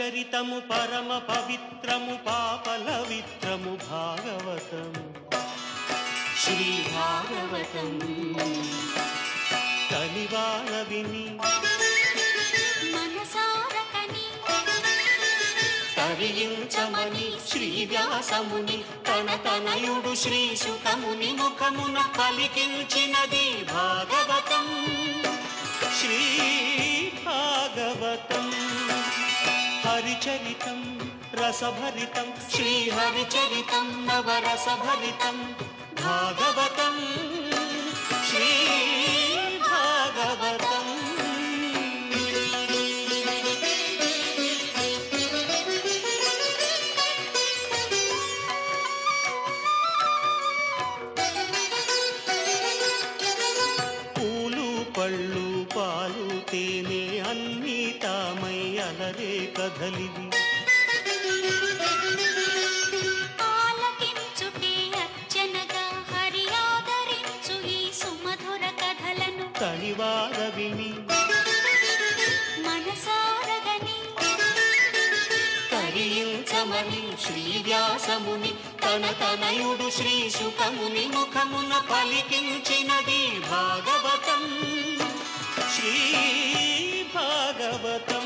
హరిచరితము పరమ పవిత్రము పాపలవిత్రము భాగవతం శ్రీ భాగవతం కలివాన విని తరించమని శ్రీ వ్యాసముని తన తనయుడు శ్రీ శుకముని ముఖమున పలికించినది భాగవతం శ్రీ భాగవతం హరిచరితం రసభరితం శ్రీ హరిచరితం నవరసభరితం భాగవతం శ్రీ భాగవతం పళ్ళు పాలు తేనె అన్నీ తామై అలరే కథలివి ఆలకించుటే అర్చనగా హరి ఆదరించు ఈ సుమధుర కథలను కనివార విని మనసారగని తరించమని శ్రీ వ్యాసముని తన తనయుడు శ్రీ శుకముని ముఖమున పలికించినది భాగవతం శ్రీ భాగవతం